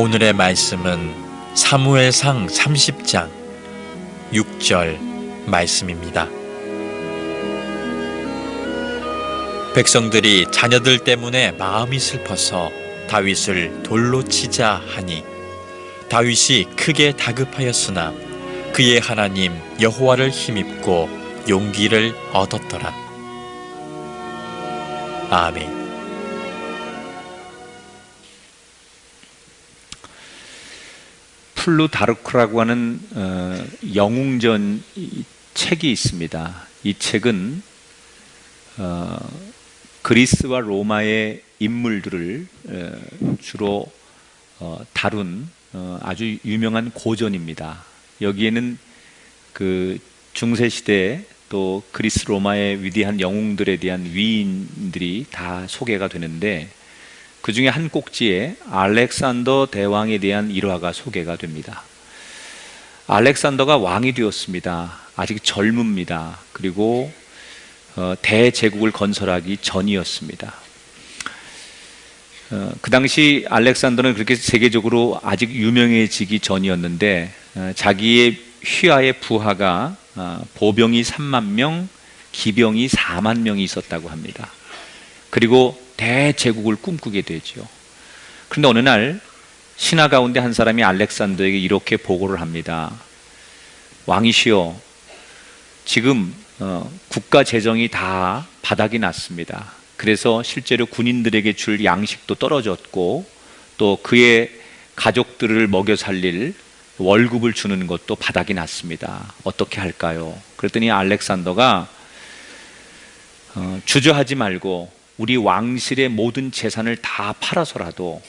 오늘의 말씀은 사무엘상 30장 6절 말씀입니다. 백성들이 자녀들 때문에 마음이 슬퍼서 다윗을 돌로 치자 하니 다윗이 크게 다급하였으나 그의 하나님 여호와를 힘입고 용기를 얻었더라. 아멘. 플루다르크라고 하는 영웅전 책이 있습니다. 이 책은 그리스와 로마의 인물들을 주로 다룬 아주 유명한 고전입니다. 여기에는 그 중세시대 또 그리스 로마의 위대한 영웅들에 대한 위인들이 다 소개가 되는데, 그 중에 한 꼭지에 알렉산더 대왕에 대한 일화가 소개가 됩니다. 알렉산더가 왕이 되었습니다. 아직 젊습니다. 그리고 대제국을 건설하기 전이었습니다. 그 당시 알렉산더는 그렇게 세계적으로 아직 유명해지기 전이었는데, 자기의 휘하의 부하가 보병이 3만 명, 기병이 4만 명이 있었다고 합니다. 그리고 대제국을 꿈꾸게 되죠. 그런데 어느 날 신하 가운데 한 사람이 알렉산더에게 이렇게 보고를 합니다. 왕이시여, 지금 국가 재정이 다 바닥이 났습니다. 그래서 실제로 군인들에게 줄 양식도 떨어졌고, 또 그의 가족들을 먹여 살릴 월급을 주는 것도 바닥이 났습니다. 어떻게 할까요? 그랬더니 알렉산더가 주저하지 말고 우리 왕실의 모든 재산을 다 팔아서라도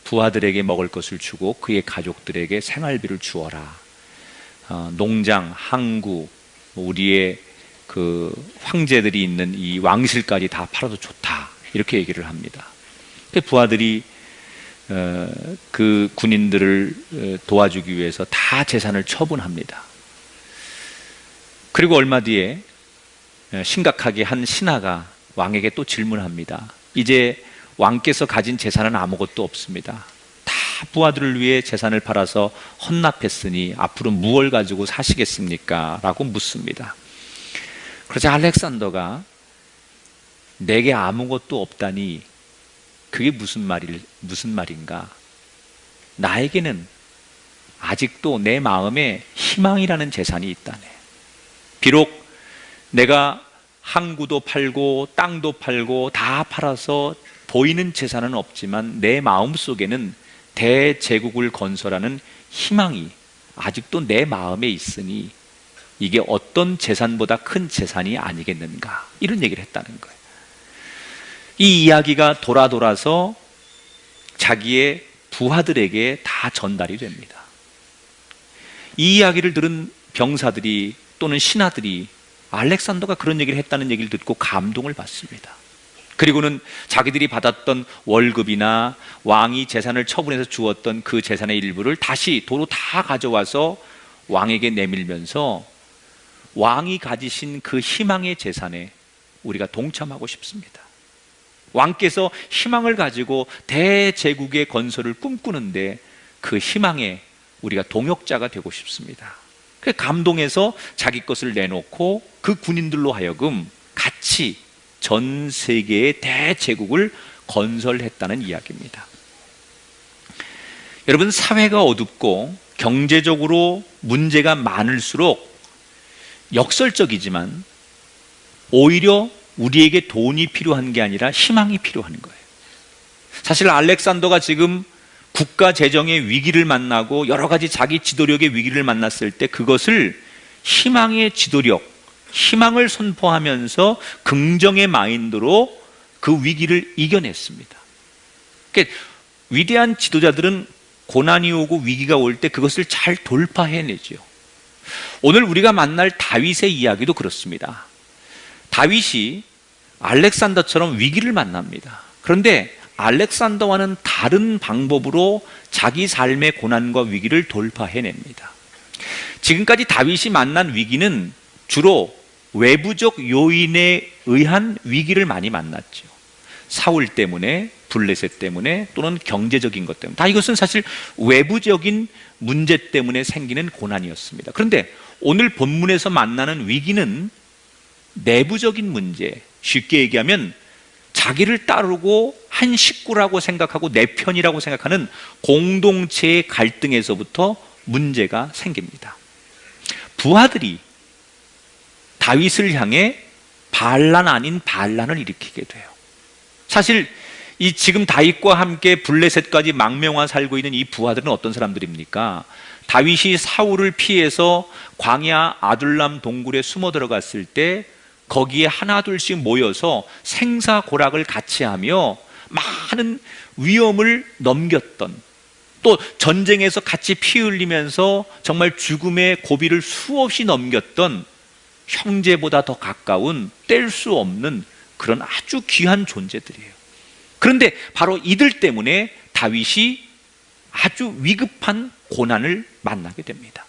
부하들에게 먹을 것을 주고 그의 가족들에게 생활비를 주어라. 농장, 항구, 우리의 그 황제들이 있는 이 왕실까지 다 팔아도 좋다, 이렇게 얘기를 합니다. 부하들이 그 군인들을 도와주기 위해서 다 재산을 처분합니다. 그리고 얼마 뒤에 심각하게 한 신하가 왕에게 또 질문합니다. 이제 왕께서 가진 재산은 아무것도 없습니다. 다 부하들을 위해 재산을 팔아서 헌납했으니 앞으로 무엇을 가지고 사시겠습니까? 라고 묻습니다. 그러자 알렉산더가 내게 아무것도 없다니 그게 무슨 말인가? 나에게는 아직도 내 마음에 희망이라는 재산이 있다네. 비록 내가 항구도 팔고 땅도 팔고 다 팔아서 보이는 재산은 없지만 내 마음속에는 대제국을 건설하는 희망이 아직도 내 마음에 있으니 이게 어떤 재산보다 큰 재산이 아니겠는가, 이런 얘기를 했다는 거예요. 이 이야기가 돌아서 자기의 부하들에게 다 전달이 됩니다. 이 이야기를 들은 병사들이 또는 신하들이 알렉산더가 그런 얘기를 했다는 얘기를 듣고 감동을 받습니다. 그리고는 자기들이 받았던 월급이나 왕이 재산을 처분해서 주었던 그 재산의 일부를 다시 도로 다 가져와서 왕에게 내밀면서 왕이 가지신 그 희망의 재산에 우리가 동참하고 싶습니다. 왕께서 희망을 가지고 대제국의 건설을 꿈꾸는데 그 희망에 우리가 동역자가 되고 싶습니다. 감동해서 자기 것을 내놓고 그 군인들로 하여금 같이 전 세계의 대제국을 건설했다는 이야기입니다. 여러분, 사회가 어둡고 경제적으로 문제가 많을수록 역설적이지만 오히려 우리에게 돈이 필요한 게 아니라 희망이 필요한 거예요. 사실 알렉산더가 지금 국가 재정의 위기를 만나고 여러 가지 자기 지도력의 위기를 만났을 때 그것을 희망의 지도력, 희망을 선포하면서 긍정의 마인드로 그 위기를 이겨냈습니다. 그러니까 위대한 지도자들은 고난이 오고 위기가 올 때 그것을 잘 돌파해내죠. 오늘 우리가 만날 다윗의 이야기도 그렇습니다. 다윗이 알렉산더처럼 위기를 만납니다. 그런데 알렉산더와는 다른 방법으로 자기 삶의 고난과 위기를 돌파해냅니다. 지금까지 다윗이 만난 위기는 주로 외부적 요인에 의한 위기를 많이 만났죠. 사울 때문에, 블레셋 때문에, 또는 경제적인 것 때문에, 다 이것은 사실 외부적인 문제 때문에 생기는 고난이었습니다. 그런데 오늘 본문에서 만나는 위기는 내부적인 문제, 쉽게 얘기하면 자기를 따르고 한 식구라고 생각하고 내 편이라고 생각하는 공동체의 갈등에서부터 문제가 생깁니다. 부하들이 다윗을 향해 반란 아닌 반란을 일으키게 돼요. 사실 이 지금 다윗과 함께 블레셋까지 망명하 살고 있는 이 부하들은 어떤 사람들입니까? 다윗이 사울을 피해서 광야 아둘람 동굴에 숨어 들어갔을 때 거기에 하나둘씩 모여서 생사고락을 같이 하며 많은 위험을 넘겼던, 또 전쟁에서 같이 피 흘리면서 정말 죽음의 고비를 수없이 넘겼던 형제보다 더 가까운, 뗄 수 없는 그런 아주 귀한 존재들이에요. 그런데 바로 이들 때문에 다윗이 아주 위급한 고난을 만나게 됩니다.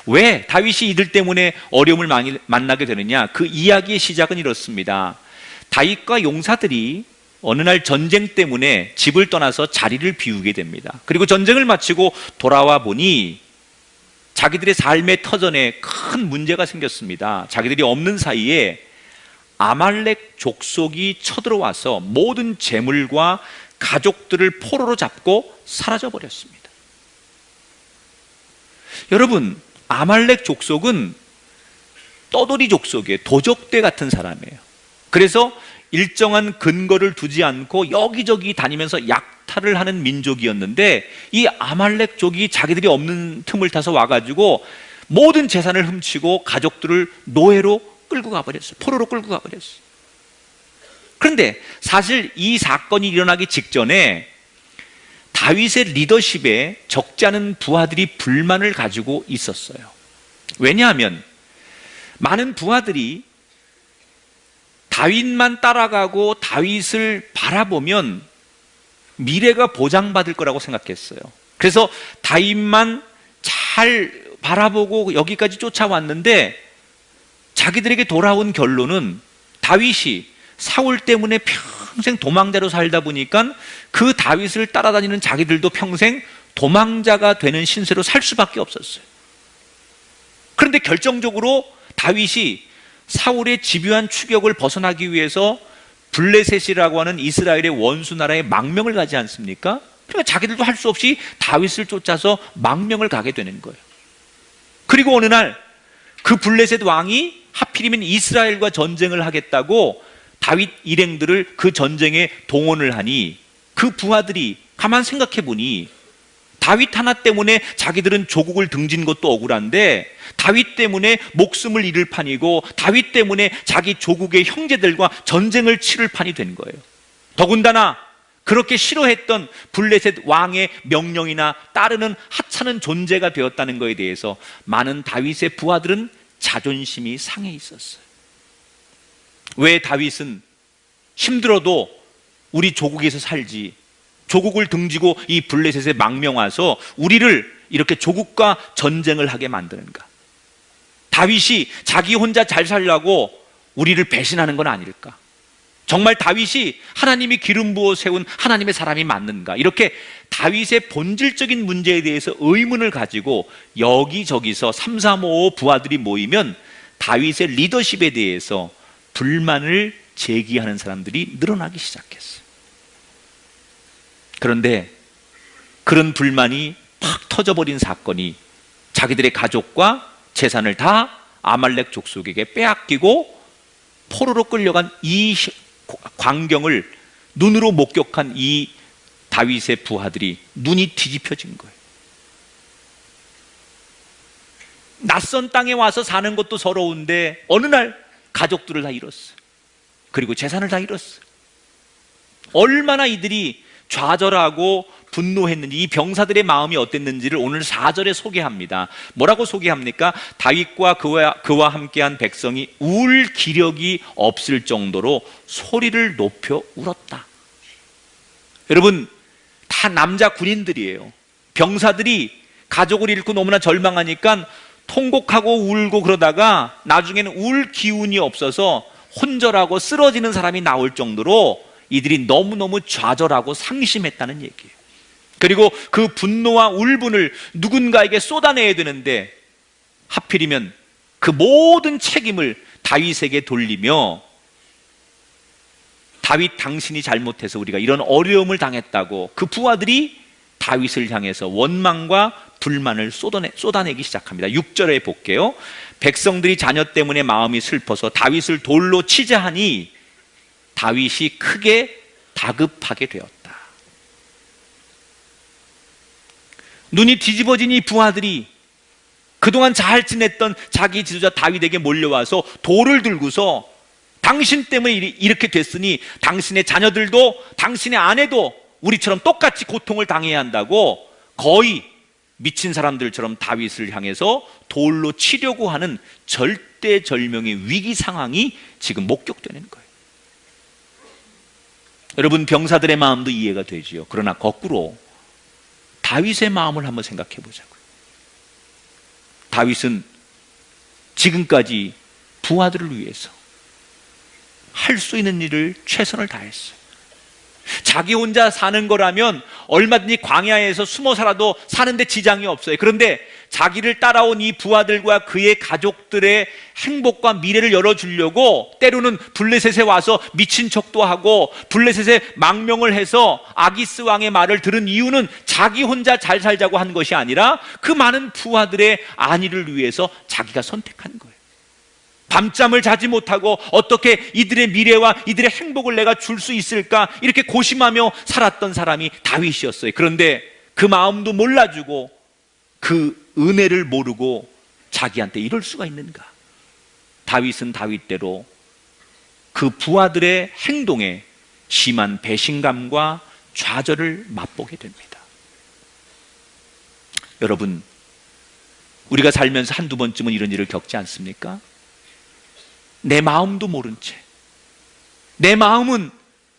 왜 다윗이 이들 때문에 어려움을 만나게 되느냐? 그 이야기의 시작은 이렇습니다. 다윗과 용사들이 어느 날 전쟁 때문에 집을 떠나서 자리를 비우게 됩니다. 그리고 전쟁을 마치고 돌아와 보니 자기들의 삶의 터전에 큰 문제가 생겼습니다. 자기들이 없는 사이에 아말렉 족속이 쳐들어와서 모든 재물과 가족들을 포로로 잡고 사라져 버렸습니다. 여러분, 아말렉 족속은 떠돌이 족속이에요. 도적대 같은 사람이에요. 그래서 일정한 근거를 두지 않고 여기저기 다니면서 약탈을 하는 민족이었는데, 이 아말렉족이 자기들이 없는 틈을 타서 와가지고 모든 재산을 훔치고 가족들을 노예로 끌고 가버렸어요. 포로로 끌고 가버렸어요. 그런데 사실 이 사건이 일어나기 직전에 다윗의 리더십에 적지 않은 부하들이 불만을 가지고 있었어요. 왜냐하면 많은 부하들이 다윗만 따라가고 다윗을 바라보면 미래가 보장받을 거라고 생각했어요. 그래서 다윗만 잘 바라보고 여기까지 쫓아왔는데, 자기들에게 돌아온 결론은 다윗이 사울 때문에 평생 도망자로 살다 보니까 그 다윗을 따라다니는 자기들도 평생 도망자가 되는 신세로 살 수밖에 없었어요. 그런데 결정적으로 다윗이 사울의 집요한 추격을 벗어나기 위해서 블레셋이라고 하는 이스라엘의 원수 나라에 망명을 가지 않습니까? 그러니까 자기들도 할 수 없이 다윗을 쫓아서 망명을 가게 되는 거예요. 그리고 어느 날 그 블레셋 왕이 하필이면 이스라엘과 전쟁을 하겠다고 다윗 일행들을 그 전쟁에 동원을 하니, 그 부하들이 가만 생각해 보니 다윗 하나 때문에 자기들은 조국을 등진 것도 억울한데, 다윗 때문에 목숨을 잃을 판이고, 다윗 때문에 자기 조국의 형제들과 전쟁을 치를 판이 된 거예요. 더군다나 그렇게 싫어했던 블레셋 왕의 명령이나 따르는 하찮은 존재가 되었다는 것에 대해서 많은 다윗의 부하들은 자존심이 상해 있었어요. 왜 다윗은 힘들어도 우리 조국에서 살지, 조국을 등지고 이 블레셋에 망명 와서 우리를 이렇게 조국과 전쟁을 하게 만드는가? 다윗이 자기 혼자 잘 살려고 우리를 배신하는 건 아닐까? 정말 다윗이 하나님이 기름 부어 세운 하나님의 사람이 맞는가? 이렇게 다윗의 본질적인 문제에 대해서 의문을 가지고 여기저기서 3, 4, 5 부하들이 모이면 다윗의 리더십에 대해서 불만을 제기하는 사람들이 늘어나기 시작했어요. 그런데 그런 불만이 팍 터져버린 사건이 자기들의 가족과 재산을 다 아말렉 족속에게 빼앗기고 포로로 끌려간 이 광경을 눈으로 목격한 이 다윗의 부하들이 눈이 뒤집혀진 거예요. 낯선 땅에 와서 사는 것도 서러운데 어느 날 가족들을 다 잃었어요. 그리고 재산을 다 잃었어요. 얼마나 이들이 좌절하고 분노했는지, 이 병사들의 마음이 어땠는지를 오늘 4절에 소개합니다. 뭐라고 소개합니까? 다윗과 그와 함께한 백성이 울 기력이 없을 정도로 소리를 높여 울었다. 여러분, 다 남자 군인들이에요. 병사들이 가족을 잃고 너무나 절망하니까 통곡하고 울고 그러다가 나중에는 울 기운이 없어서 혼절하고 쓰러지는 사람이 나올 정도로 이들이 너무너무 좌절하고 상심했다는 얘기예요. 그리고 그 분노와 울분을 누군가에게 쏟아내야 되는데 하필이면 그 모든 책임을 다윗에게 돌리며, 다윗 당신이 잘못해서 우리가 이런 어려움을 당했다고 그 부하들이 다윗을 향해서 원망과 불만을 쏟아내기 시작합니다. 6절에 볼게요. 백성들이 자녀 때문에 마음이 슬퍼서 다윗을 돌로 치자 하니 다윗이 크게 다급하게 되었다. 눈이 뒤집어진 이 부하들이 그동안 잘 지냈던 자기 지도자 다윗에게 몰려와서 돌을 들고서 당신 때문에 이렇게 됐으니 당신의 자녀들도 당신의 아내도 우리처럼 똑같이 고통을 당해야 한다고 거의 미친 사람들처럼 다윗을 향해서 돌로 치려고 하는 절대절명의 위기 상황이 지금 목격되는 거예요. 여러분, 병사들의 마음도 이해가 되지요. 그러나 거꾸로 다윗의 마음을 한번 생각해 보자고요. 다윗은 지금까지 부하들을 위해서 할 수 있는 일을 최선을 다했어요. 자기 혼자 사는 거라면 얼마든지 광야에서 숨어 살아도 사는데 지장이 없어요. 그런데 자기를 따라온 이 부하들과 그의 가족들의 행복과 미래를 열어주려고 때로는 블레셋에 와서 미친 척도 하고 블레셋에 망명을 해서 아기스 왕의 말을 들은 이유는 자기 혼자 잘 살자고 한 것이 아니라 그 많은 부하들의 안위를 위해서 자기가 선택한 거예요. 밤잠을 자지 못하고 어떻게 이들의 미래와 이들의 행복을 내가 줄 수 있을까 이렇게 고심하며 살았던 사람이 다윗이었어요. 그런데 그 마음도 몰라주고 그 은혜를 모르고 자기한테 이럴 수가 있는가? 다윗은 다윗대로 그 부하들의 행동에 심한 배신감과 좌절을 맛보게 됩니다. 여러분, 우리가 살면서 한두 번쯤은 이런 일을 겪지 않습니까? 내 마음도 모른 채, 내 마음은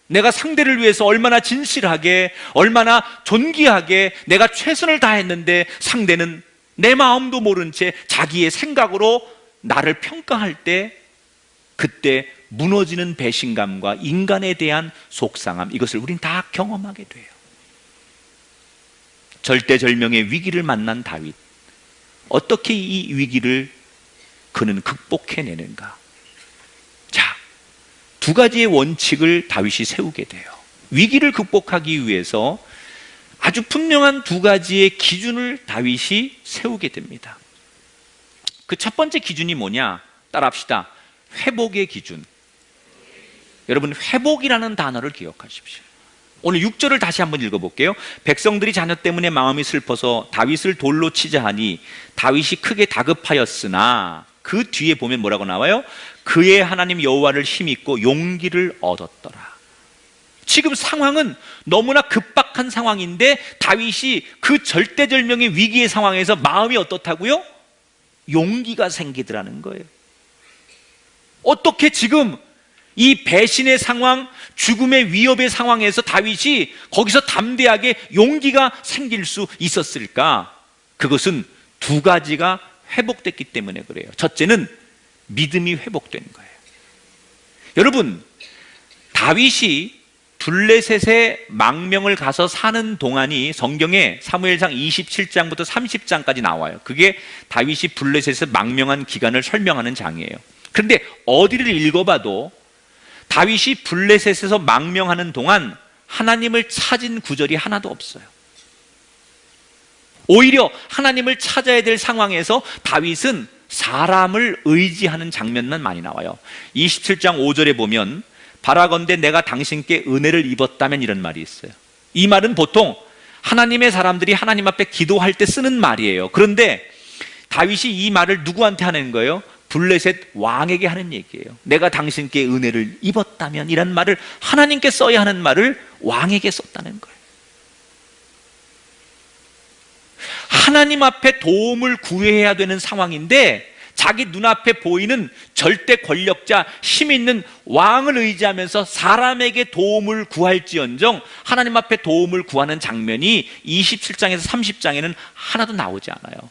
내가 상대를 위해서 얼마나 진실하게, 얼마나 존귀하게 내가 최선을 다했는데 상대는 내 마음도 모른 채 자기의 생각으로 나를 평가할 때 그때 무너지는 배신감과 인간에 대한 속상함, 이것을 우린 다 경험하게 돼요. 절대절명의 위기를 만난 다윗, 어떻게 이 위기를 그는 극복해내는가? 자, 두 가지의 원칙을 다윗이 세우게 돼요. 위기를 극복하기 위해서 아주 분명한 두 가지의 기준을 다윗이 세우게 됩니다. 그 첫 번째 기준이 뭐냐? 따라합시다. 회복의 기준. 여러분, 회복이라는 단어를 기억하십시오. 오늘 6절을 다시 한번 읽어볼게요. 백성들이 자녀 때문에 마음이 슬퍼서 다윗을 돌로 치자 하니 다윗이 크게 다급하였으나, 그 뒤에 보면 뭐라고 나와요? 그의 하나님 여호와를 힘입고 용기를 얻었더라. 지금 상황은 너무나 급박한 상황인데 다윗이 그 절대절명의 위기의 상황에서 마음이 어떻다고요? 용기가 생기더라는 거예요. 어떻게 지금 이 배신의 상황, 죽음의 위협의 상황에서 다윗이 거기서 담대하게 용기가 생길 수 있었을까? 그것은 두 가지가 회복됐기 때문에 그래요. 첫째는 믿음이 회복된 거예요. 여러분, 다윗이 블레셋의 망명을 가서 사는 동안이 성경에 사무엘상 27장부터 30장까지 나와요. 그게 다윗이 블레셋에서 망명한 기간을 설명하는 장이에요. 그런데 어디를 읽어봐도 다윗이 블레셋에서 망명하는 동안 하나님을 찾은 구절이 하나도 없어요. 오히려 하나님을 찾아야 될 상황에서 다윗은 사람을 의지하는 장면만 많이 나와요. 27장 5절에 보면 바라건대 내가 당신께 은혜를 입었다면, 이런 말이 있어요. 이 말은 보통 하나님의 사람들이 하나님 앞에 기도할 때 쓰는 말이에요. 그런데 다윗이 이 말을 누구한테 하는 거예요? 블레셋 왕에게 하는 얘기예요. 내가 당신께 은혜를 입었다면, 이란 말을 하나님께 써야 하는 말을 왕에게 썼다는 거예요. 하나님 앞에 도움을 구해야 되는 상황인데 자기 눈앞에 보이는 절대 권력자, 힘 있는 왕을 의지하면서 사람에게 도움을 구할지언정 하나님 앞에 도움을 구하는 장면이 27장에서 30장에는 하나도 나오지 않아요.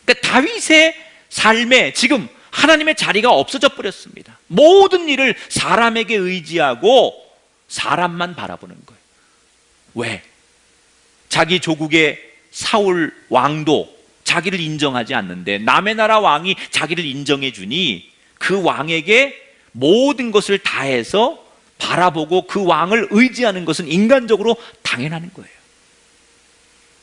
그러니까 다윗의 삶에 지금 하나님의 자리가 없어져 버렸습니다. 모든 일을 사람에게 의지하고 사람만 바라보는 거예요. 왜? 자기 조국의 사울 왕도 자기를 인정하지 않는데 남의 나라 왕이 자기를 인정해 주니 그 왕에게 모든 것을 다해서 바라보고 그 왕을 의지하는 것은 인간적으로 당연한 거예요.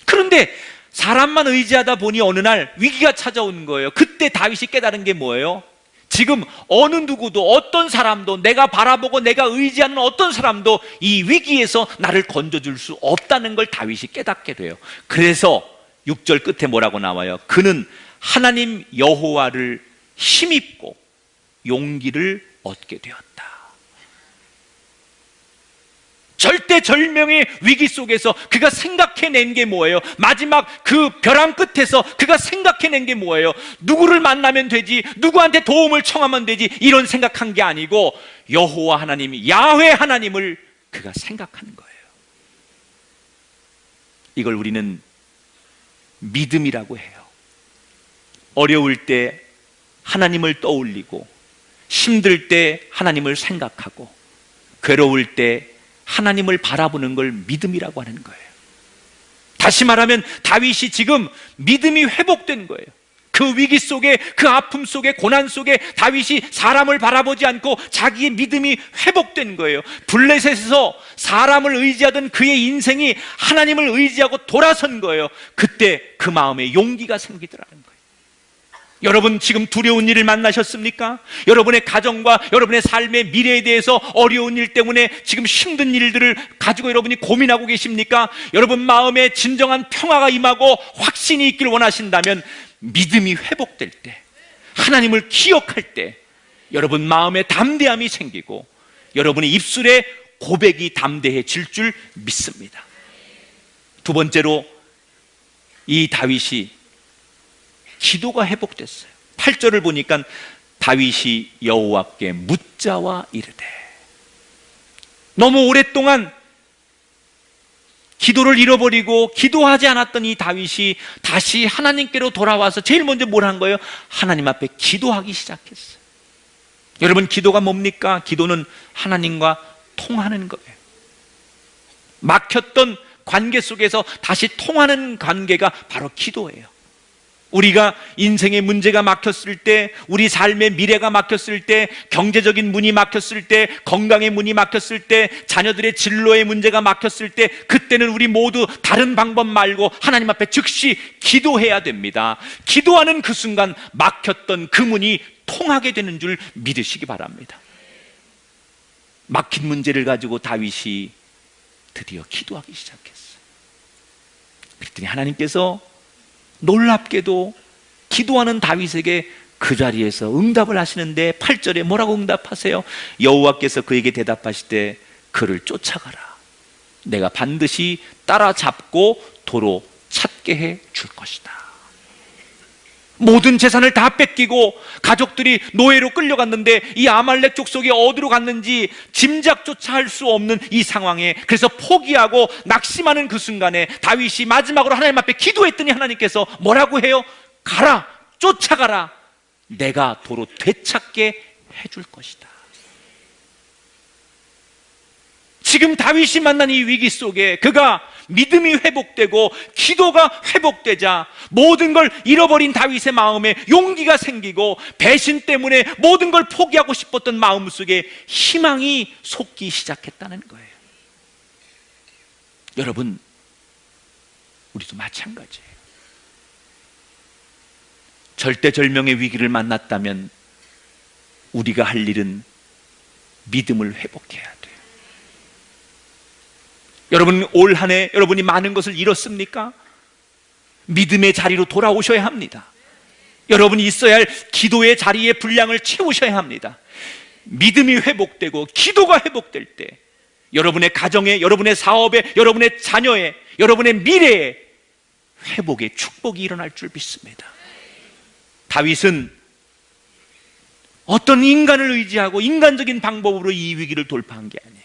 그런데 사람만 의지하다 보니 어느 날 위기가 찾아오는 거예요. 그때 다윗이 깨달은 게 뭐예요? 지금 어느 누구도 어떤 사람도 내가 바라보고 내가 의지하는 어떤 사람도 이 위기에서 나를 건져줄 수 없다는 걸 다윗이 깨닫게 돼요. 그래서 6절 끝에 뭐라고 나와요? 그는 하나님 여호와를 힘입고 용기를 얻게 되었다. 절대절명의 위기 속에서 그가 생각해낸 게 뭐예요? 마지막 그 벼랑 끝에서 그가 생각해낸 게 뭐예요? 누구를 만나면 되지? 누구한테 도움을 청하면 되지? 이런 생각한 게 아니고 여호와 하나님, 야훼 하나님을 그가 생각하는 거예요. 이걸 우리는 믿음이라고 해요. 어려울 때 하나님을 떠올리고 힘들 때 하나님을 생각하고 괴로울 때 하나님을 바라보는 걸 믿음이라고 하는 거예요. 다시 말하면 다윗이 지금 믿음이 회복된 거예요. 그 위기 속에, 그 아픔 속에, 고난 속에 다윗이 사람을 바라보지 않고 자기의 믿음이 회복된 거예요. 블레셋에서 사람을 의지하던 그의 인생이 하나님을 의지하고 돌아선 거예요. 그때 그 마음에 용기가 생기더라는 거예요. 여러분 지금 두려운 일을 만나셨습니까? 여러분의 가정과 여러분의 삶의 미래에 대해서 어려운 일 때문에 지금 힘든 일들을 가지고 여러분이 고민하고 계십니까? 여러분 마음에 진정한 평화가 임하고 확신이 있길 원하신다면 믿음이 회복될 때, 하나님을 기억할 때 여러분 마음에 담대함이 생기고 여러분의 입술에 고백이 담대해질 줄 믿습니다. 두 번째로 이 다윗이 기도가 회복됐어요. 8절을 보니까 다윗이 여호와께 묻자와 이르되, 너무 오랫동안 기도를 잃어버리고 기도하지 않았던 이 다윗이 다시 하나님께로 돌아와서 제일 먼저 뭘 한 거예요? 하나님 앞에 기도하기 시작했어요. 여러분 기도가 뭡니까? 기도는 하나님과 통하는 거예요. 막혔던 관계 속에서 다시 통하는 관계가 바로 기도예요. 우리가 인생의 문제가 막혔을 때, 우리 삶의 미래가 막혔을 때, 경제적인 문이 막혔을 때, 건강의 문이 막혔을 때, 자녀들의 진로의 문제가 막혔을 때, 그때는 우리 모두 다른 방법 말고 하나님 앞에 즉시 기도해야 됩니다. 기도하는 그 순간 막혔던 그 문이 통하게 되는 줄 믿으시기 바랍니다. 막힌 문제를 가지고 다윗이 드디어 기도하기 시작했어요. 그랬더니 하나님께서 놀랍게도 기도하는 다윗에게 그 자리에서 응답을 하시는데 8절에 뭐라고 응답하세요? 여호와께서 그에게 대답하시되 그를 쫓아가라. 내가 반드시 따라잡고 도로 찾게 해 줄 것이다. 모든 재산을 다 뺏기고 가족들이 노예로 끌려갔는데 이 아말렉 족속이 어디로 갔는지 짐작조차 할 수 없는 이 상황에, 그래서 포기하고 낙심하는 그 순간에 다윗이 마지막으로 하나님 앞에 기도했더니 하나님께서 뭐라고 해요? 가라, 쫓아가라. 내가 도로 되찾게 해줄 것이다. 지금 다윗이 만난 이 위기 속에 그가 믿음이 회복되고 기도가 회복되자 모든 걸 잃어버린 다윗의 마음에 용기가 생기고 배신 때문에 모든 걸 포기하고 싶었던 마음속에 희망이 솟기 시작했다는 거예요. 여러분, 우리도 마찬가지예요. 절대절명의 위기를 만났다면 우리가 할 일은 믿음을 회복해야 돼요. 여러분 올 한 해 여러분이 많은 것을 잃었습니까? 믿음의 자리로 돌아오셔야 합니다. 여러분이 있어야 할 기도의 자리의 분량을 채우셔야 합니다. 믿음이 회복되고 기도가 회복될 때 여러분의 가정에, 여러분의 사업에, 여러분의 자녀에, 여러분의 미래에 회복의 축복이 일어날 줄 믿습니다. 다윗은 어떤 인간을 의지하고 인간적인 방법으로 이 위기를 돌파한 게 아니에요.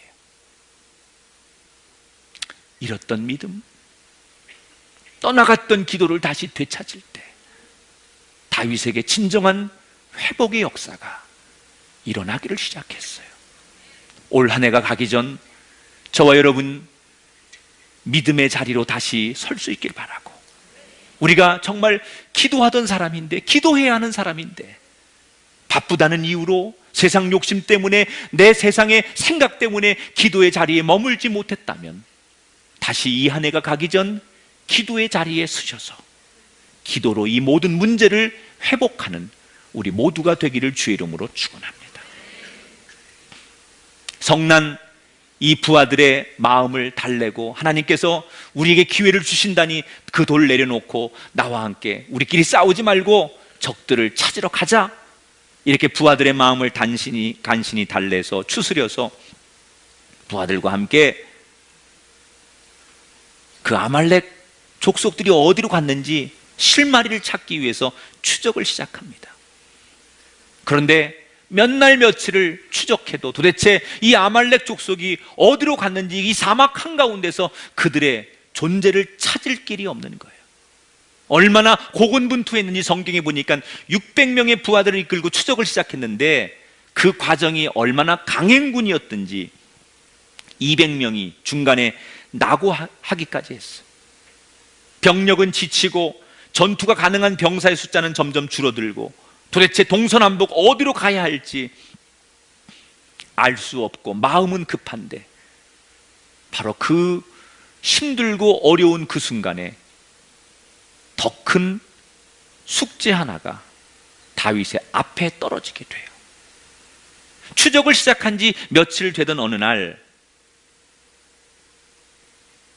잃었던 믿음, 떠나갔던 기도를 다시 되찾을 때 다윗에게 진정한 회복의 역사가 일어나기를 시작했어요. 올 한 해가 가기 전 저와 여러분 믿음의 자리로 다시 설 수 있길 바라고, 우리가 정말 기도하던 사람인데, 기도해야 하는 사람인데 바쁘다는 이유로 세상 욕심 때문에, 내 세상의 생각 때문에 기도의 자리에 머물지 못했다면 다시 이 한 해가 가기 전 기도의 자리에 서셔서 기도로 이 모든 문제를 회복하는 우리 모두가 되기를 주의 이름으로 축원합니다. 성난 이 부하들의 마음을 달래고, 하나님께서 우리에게 기회를 주신다니 그 돌 내려놓고 나와 함께 우리끼리 싸우지 말고 적들을 찾으러 가자, 이렇게 부하들의 마음을 간신히 달래서 추스려서 부하들과 함께 그 아말렉 족속들이 어디로 갔는지 실마리를 찾기 위해서 추적을 시작합니다. 그런데 몇 날 며칠을 추적해도 도대체 이 아말렉 족속이 어디로 갔는지, 이 사막 한가운데서 그들의 존재를 찾을 길이 없는 거예요. 얼마나 고군분투했는지 성경에 보니까 600명의 부하들을 이끌고 추적을 시작했는데 그 과정이 얼마나 강행군이었든지 200명이 중간에 낙오하기까지 했어요. 병력은 지치고 전투가 가능한 병사의 숫자는 점점 줄어들고 도대체 동서남북 어디로 가야 할지 알 수 없고 마음은 급한데, 바로 그 힘들고 어려운 그 순간에 더 큰 숙제 하나가 다윗의 앞에 떨어지게 돼요. 추적을 시작한 지 며칠 되던 어느 날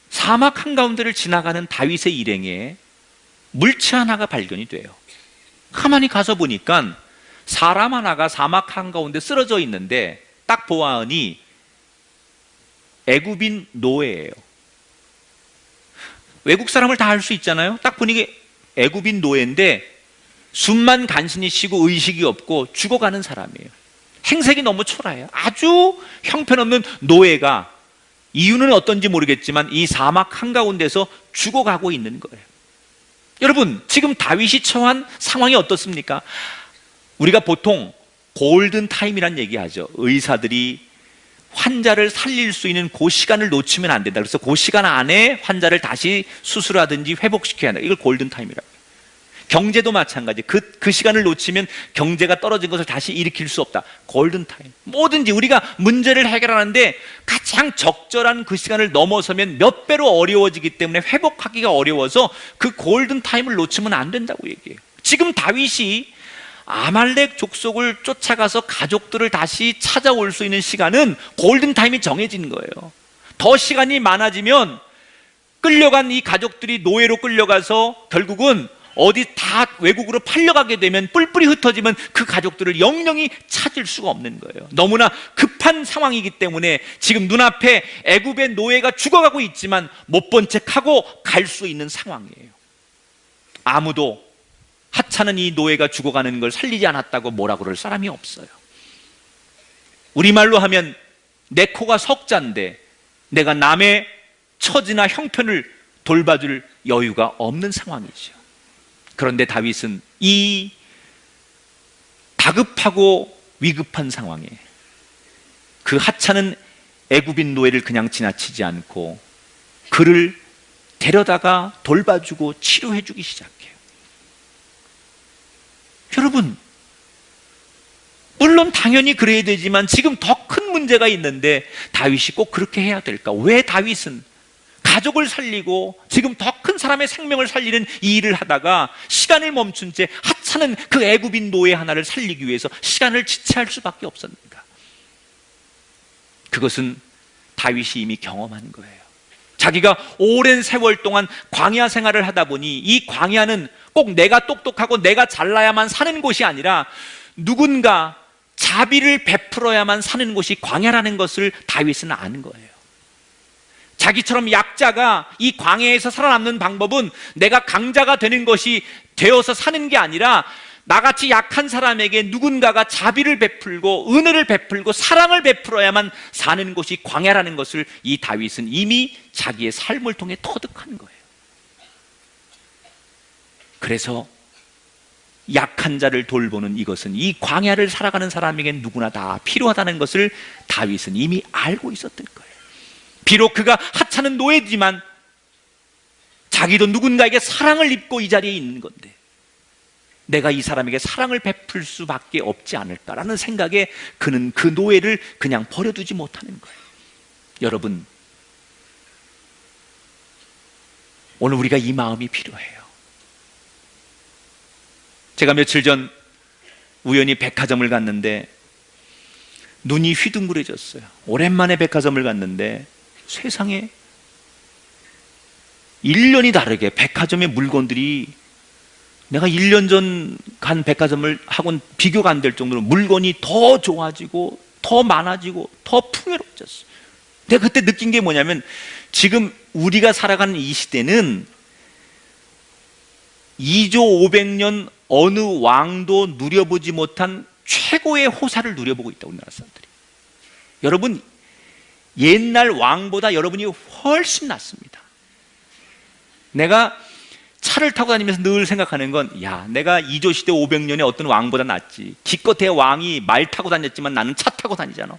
사막 한가운데를 지나가는 다윗의 일행에 물체 하나가 발견이 돼요. 가만히 가서 보니까 사람 하나가 사막 한가운데 쓰러져 있는데 딱 보아하니 애굽인 노예예요. 외국 사람을 다 알 수 있잖아요. 딱 보니 애굽인 노예인데 숨만 간신히 쉬고 의식이 없고 죽어가는 사람이에요. 행색이 너무 초라해요. 아주 형편없는 노예가, 이유는 어떤지 모르겠지만 이 사막 한가운데서 죽어가고 있는 거예요. 여러분, 지금 다윗이 처한 상황이 어떻습니까? 우리가 보통 골든타임이란 얘기하죠. 의사들이 환자를 살릴 수 있는 그 시간을 놓치면 안 된다. 그래서 그 시간 안에 환자를 다시 수술하든지 회복시켜야 한다. 이걸 골든타임이라고 해요. 경제도 마찬가지. 그 시간을 놓치면 경제가 떨어진 것을 다시 일으킬 수 없다. 골든타임. 뭐든지 우리가 문제를 해결하는데 가장 적절한 그 시간을 넘어서면 몇 배로 어려워지기 때문에 회복하기가 어려워서 그 골든타임을 놓치면 안 된다고 얘기해요. 지금 다윗이 아말렉 족속을 쫓아가서 가족들을 다시 찾아올 수 있는 시간은 골든타임이 정해진 거예요. 더 시간이 많아지면 끌려간 이 가족들이 노예로 끌려가서 결국은 어디 다 외국으로 팔려가게 되면, 뿔뿔이 흩어지면 그 가족들을 영영이 찾을 수가 없는 거예요. 너무나 급한 상황이기 때문에 지금 눈앞에 애굽의 노예가 죽어가고 있지만 못 본 척하고 갈 수 있는 상황이에요. 아무도 하찮은 이 노예가 죽어가는 걸 살리지 않았다고 뭐라 그럴 사람이 없어요. 우리말로 하면 내 코가 석자인데 내가 남의 처지나 형편을 돌봐줄 여유가 없는 상황이죠. 그런데 다윗은 이 다급하고 위급한 상황에 그 하찮은 애굽인 노예를 그냥 지나치지 않고 그를 데려다가 돌봐주고 치료해주기 시작해요. 여러분, 물론 당연히 그래야 되지만 지금 더 큰 문제가 있는데 다윗이 꼭 그렇게 해야 될까? 왜 다윗은 가족을 살리고 지금 더 큰 사람의 생명을 살리는 이 일을 하다가 시간을 멈춘 채 하찮은 그 애굽인 노예 하나를 살리기 위해서 시간을 지체할 수밖에 없었는가? 그것은 다윗이 이미 경험한 거예요. 자기가 오랜 세월 동안 광야 생활을 하다 보니 이 광야는 꼭 내가 똑똑하고 내가 잘나야만 사는 곳이 아니라 누군가 자비를 베풀어야만 사는 곳이 광야라는 것을 다윗은 아는 거예요. 자기처럼 약자가 이 광야에서 살아남는 방법은 내가 강자가 되는 것이 되어서 사는 게 아니라 나같이 약한 사람에게 누군가가 자비를 베풀고 은혜를 베풀고 사랑을 베풀어야만 사는 곳이 광야라는 것을 이 다윗은 이미 자기의 삶을 통해 터득한 거예요. 그래서 약한 자를 돌보는 이것은 이 광야를 살아가는 사람에게 누구나 다 필요하다는 것을 다윗은 이미 알고 있었던 거예요. 비록 그가 하찮은 노예지만 자기도 누군가에게 사랑을 입고 이 자리에 있는 건데 내가 이 사람에게 사랑을 베풀 수밖에 없지 않을까라는 생각에 그는 그 노예를 그냥 버려두지 못하는 거예요. 여러분, 오늘 우리가 이 마음이 필요해요. 제가 며칠 전 우연히 백화점을 갔는데 눈이 휘둥그레졌어요. 오랜만에 백화점을 갔는데 세상에 1년이 다르게 백화점의 물건들이 내가 1년 전 간 백화점을 하고는 비교가 안 될 정도로 물건이 더 좋아지고 더 많아지고 더 풍요로워졌어요. 내가 그때 느낀 게 뭐냐면 지금 우리가 살아가는 이 시대는 2조 500년 어느 왕도 누려보지 못한 최고의 호사를 누려보고 있다, 우리나라 사람들이. 여러분, 옛날 왕보다 여러분이 훨씬 낫습니다. 내가 차를 타고 다니면서 늘 생각하는 건, 야, 내가 2조 시대 500년에 어떤 왕보다 낫지. 기껏해 왕이 말 타고 다녔지만 나는 차 타고 다니잖아.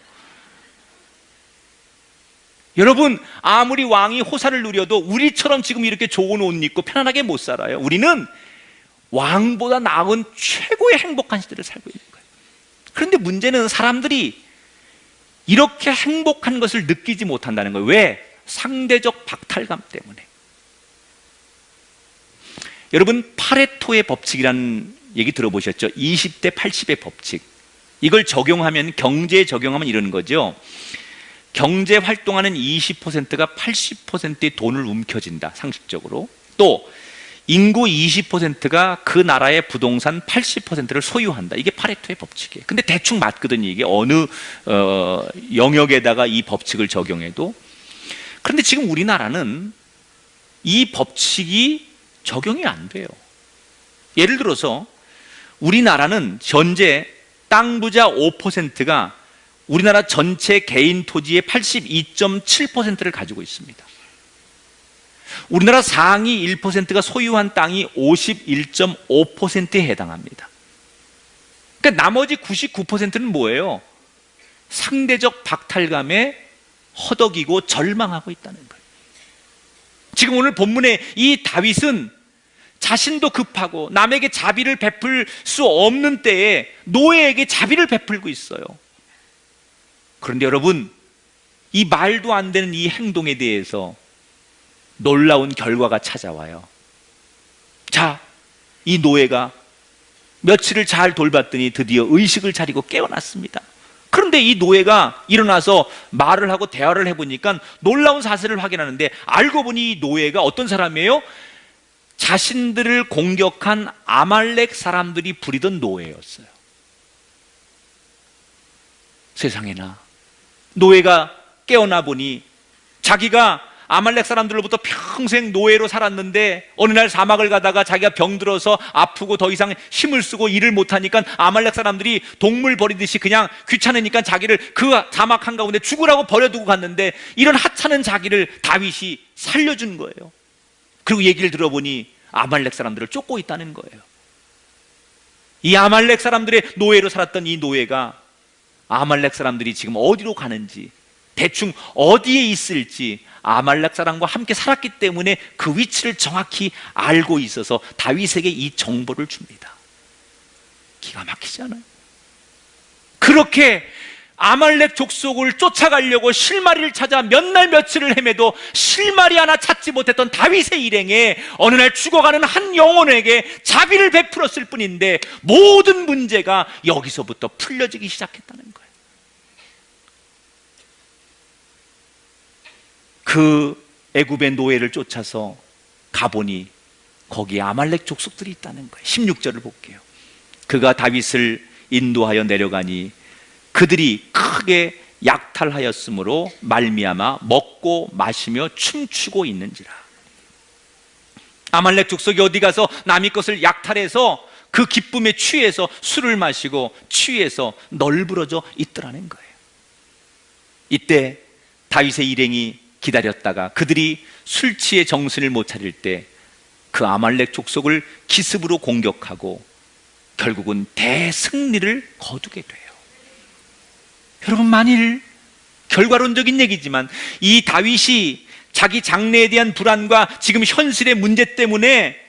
여러분, 아무리 왕이 호사를 누려도 우리처럼 지금 이렇게 좋은 옷 입고 편안하게 못 살아요. 우리는 왕보다 나은 최고의 행복한 시대를 살고 있는 거예요. 그런데 문제는 사람들이 이렇게 행복한 것을 느끼지 못한다는 거예요. 왜? 상대적 박탈감 때문에. 여러분, 파레토의 법칙이라는 얘기 들어보셨죠? 20대 80의 법칙. 이걸 적용하면, 경제에 적용하면 이러는 거죠. 경제 활동하는 20%가 80%의 돈을 움켜쥔다, 상식적으로. 또 인구 20%가 그 나라의 부동산 80%를 소유한다. 이게 파레토의 법칙이에요. 근데 대충 맞거든요, 이게 어느 영역에다가 이 법칙을 적용해도. 그런데 지금 우리나라는 이 법칙이 적용이 안 돼요. 예를 들어서 우리나라는 현재 땅 부자 5%가 우리나라 전체 개인 토지의 82.7%를 가지고 있습니다. 우리나라 상위 1%가 소유한 땅이 51.5%에 해당합니다. 그러니까 나머지 99%는 뭐예요? 상대적 박탈감에 허덕이고 절망하고 있다는 거예요. 지금 오늘 본문에 이 다윗은 자신도 급하고 남에게 자비를 베풀 수 없는 때에 노예에게 자비를 베풀고 있어요. 그런데 여러분, 이 말도 안 되는 이 행동에 대해서 놀라운 결과가 찾아와요. 자, 이 노예가 며칠을 잘 돌봤더니 드디어 의식을 차리고 깨어났습니다. 그런데 이 노예가 일어나서 말을 하고 대화를 해보니까 놀라운 사실을 확인하는데, 알고 보니 이 노예가 어떤 사람이에요? 자신들을 공격한 아말렉 사람들이 부리던 노예였어요. 세상에나, 노예가 깨어나 보니 자기가 아말렉 사람들로부터 평생 노예로 살았는데 어느 날 사막을 가다가 자기가 병들어서 아프고 더 이상 힘을 쓰고 일을 못하니까 아말렉 사람들이 동물 버리듯이 그냥 귀찮으니까 자기를 그 사막 한가운데 죽으라고 버려두고 갔는데, 이런 하찮은 자기를 다윗이 살려준 거예요. 그리고 얘기를 들어보니 아말렉 사람들을 쫓고 있다는 거예요. 이 아말렉 사람들의 노예로 살았던 이 노예가 아말렉 사람들이 지금 어디로 가는지, 대충 어디에 있을지 아말렉 사람과 함께 살았기 때문에 그 위치를 정확히 알고 있어서 다윗에게 이 정보를 줍니다. 기가 막히지 않아요? 그렇게 아말렉 족속을 쫓아가려고 실마리를 찾아 몇 날 며칠을 헤매도 실마리 하나 찾지 못했던 다윗의 일행에 어느 날 죽어가는 한 영혼에게 자비를 베풀었을 뿐인데 모든 문제가 여기서부터 풀려지기 시작했다는 거예요. 그 애굽의 노예를 쫓아서 가보니 거기에 아말렉 족속들이 있다는 거예요. 16절을 볼게요. 그가 다윗을 인도하여 내려가니 그들이 크게 약탈하였으므로 말미암아 먹고 마시며 춤추고 있는지라. 아말렉 족속이 어디 가서 남의 것을 약탈해서 그 기쁨에 취해서 술을 마시고 취해서 널브러져 있더라는 거예요. 이때 다윗의 일행이 기다렸다가 그들이 술 취해 정신을 못 차릴 때 그 아말렉 족속을 기습으로 공격하고 결국은 대승리를 거두게 돼요. 여러분, 만일 결과론적인 얘기지만 이 다윗이 자기 장래에 대한 불안과 지금 현실의 문제 때문에,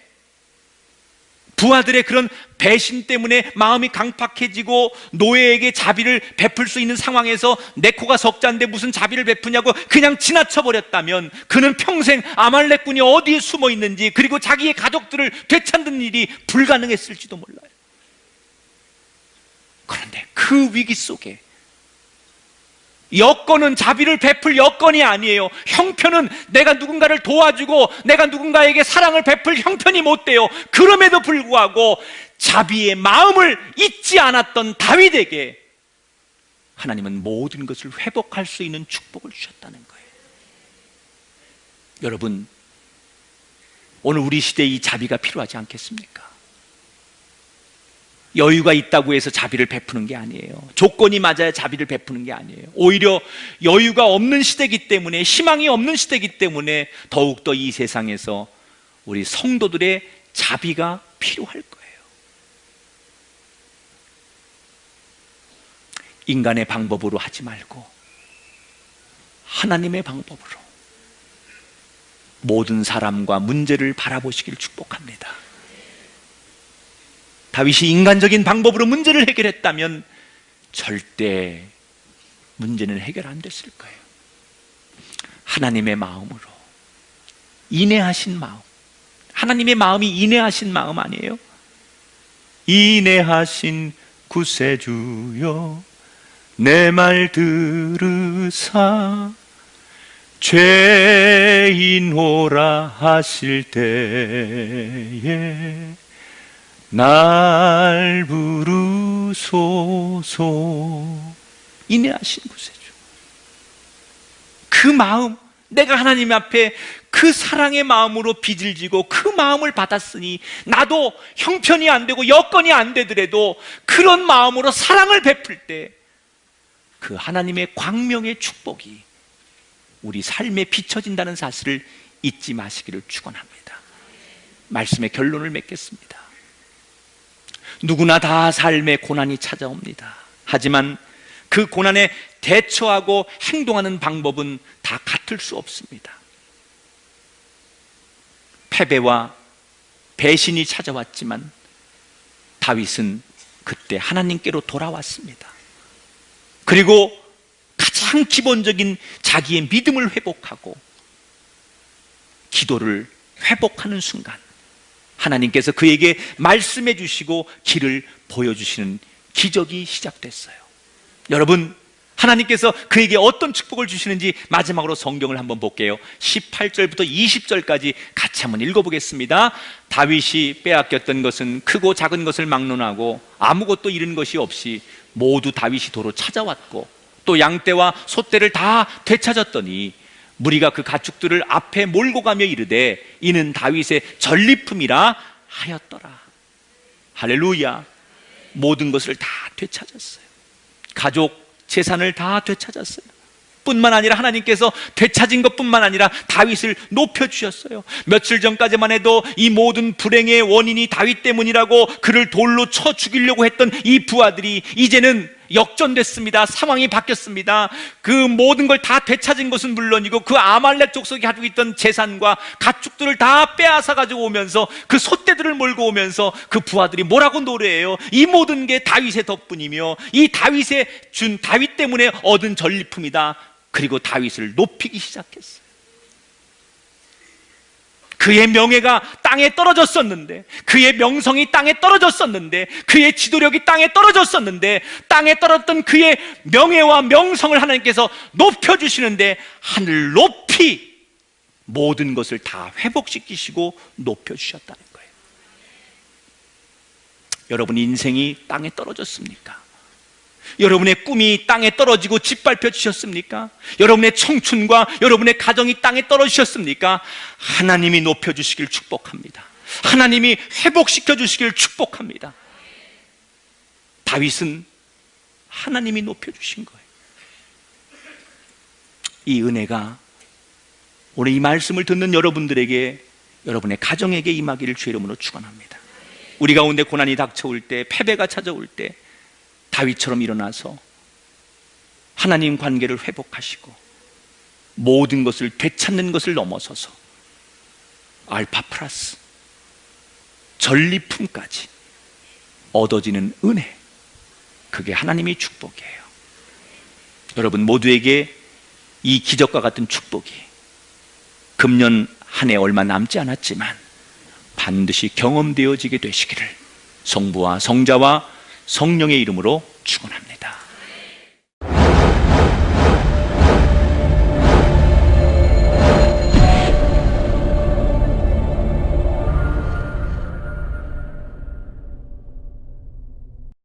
부하들의 그런 배신 때문에 마음이 강팍해지고 노예에게 자비를 베풀 수 있는 상황에서 내 코가 석자인데 무슨 자비를 베푸냐고 그냥 지나쳐버렸다면 그는 평생 아말렉군이 어디에 숨어 있는지, 그리고 자기의 가족들을 되찾는 일이 불가능했을지도 몰라요. 그런데 그 위기 속에 여건은 자비를 베풀 여건이 아니에요. 형편은 내가 누군가를 도와주고 내가 누군가에게 사랑을 베풀 형편이 못 돼요. 그럼에도 불구하고 자비의 마음을 잊지 않았던 다윗에게 하나님은 모든 것을 회복할 수 있는 축복을 주셨다는 거예요. 여러분, 오늘 우리 시대에 이 자비가 필요하지 않겠습니까? 여유가 있다고 해서 자비를 베푸는 게 아니에요. 조건이 맞아야 자비를 베푸는 게 아니에요. 오히려 여유가 없는 시대이기 때문에, 희망이 없는 시대이기 때문에 더욱더 이 세상에서 우리 성도들의 자비가 필요할 거예요. 인간의 방법으로 하지 말고 하나님의 방법으로 모든 사람과 문제를 바라보시길 축복합니다. 다윗이 인간적인 방법으로 문제를 해결했다면 절대 문제는 해결 안 됐을 거예요. 하나님의 마음으로, 인내하신 마음. 하나님의 마음이 인내하신 마음 아니에요? 인내하신 구세주여 내 말 들으사 죄인호라 하실 때에 날 부르소서. 인내하신 구세주. 그 마음, 내가 하나님 앞에 그 사랑의 마음으로 빚을 지고 그 마음을 받았으니 나도 형편이 안 되고 여건이 안 되더라도 그런 마음으로 사랑을 베풀 때 그 하나님의 광명의 축복이 우리 삶에 비춰진다는 사실을 잊지 마시기를 축원합니다. 말씀의 결론을 맺겠습니다. 누구나 다 삶에 고난이 찾아옵니다. 하지만 그 고난에 대처하고 행동하는 방법은 다 같을 수 없습니다. 패배와 배신이 찾아왔지만 다윗은 그때 하나님께로 돌아왔습니다. 그리고 가장 기본적인 자기의 믿음을 회복하고 기도를 회복하는 순간 하나님께서 그에게 말씀해 주시고 길을 보여주시는 기적이 시작됐어요. 여러분, 하나님께서 그에게 어떤 축복을 주시는지 마지막으로 성경을 한번 볼게요. 18절부터 20절까지 같이 한번 읽어보겠습니다. 다윗이 빼앗겼던 것은 크고 작은 것을 막론하고 아무것도 잃은 것이 없이 모두 다윗이 도로 찾아왔고 또 양떼와 소떼를 다 되찾았더니 무리가 그 가축들을 앞에 몰고 가며 이르되 이는 다윗의 전리품이라 하였더라. 할렐루야. 모든 것을 다 되찾았어요. 가족, 재산을 다 되찾았어요. 뿐만 아니라 하나님께서 되찾은 것뿐만 아니라 다윗을 높여주셨어요. 며칠 전까지만 해도 이 모든 불행의 원인이 다윗 때문이라고 그를 돌로 쳐 죽이려고 했던 이 부하들이 이제는 역전됐습니다. 상황이 바뀌었습니다. 그 모든 걸 다 되찾은 것은 물론이고 그 아말렉 족속이 가지고 있던 재산과 가축들을 다 빼앗아 가지고 오면서 그 솥대들을 몰고 오면서 그 부하들이 뭐라고 노래해요? 이 모든 게 다윗의 덕분이며 이 다윗의 준 다윗 때문에 얻은 전리품이다. 그리고 다윗을 높이기 시작했어요. 그의 명예가 땅에 떨어졌었는데, 그의 명성이 땅에 떨어졌었는데, 그의 지도력이 땅에 떨어졌었는데, 땅에 떨어졌던 그의 명예와 명성을 하나님께서 높여주시는데 하늘 높이 모든 것을 다 회복시키시고 높여주셨다는 거예요. 여러분 인생이 땅에 떨어졌습니까? 여러분의 꿈이 땅에 떨어지고 짓밟혀 주셨습니까? 여러분의 청춘과 여러분의 가정이 땅에 떨어지셨습니까? 하나님이 높여주시길 축복합니다. 하나님이 회복시켜 주시길 축복합니다. 다윗은 하나님이 높여주신 거예요. 이 은혜가 오늘 이 말씀을 듣는 여러분들에게, 여러분의 가정에게 임하기를 주의 이름으로 축원합니다. 우리 가운데 고난이 닥쳐올 때, 패배가 찾아올 때 다윗처럼 일어나서 하나님 관계를 회복하시고 모든 것을 되찾는 것을 넘어서서 알파 플러스 전리품까지 얻어지는 은혜, 그게 하나님의 축복이에요. 여러분 모두에게 이 기적과 같은 축복이 금년 한 해 얼마 남지 않았지만 반드시 경험되어지게 되시기를 성부와 성자와 성령의 이름으로 축원합니다.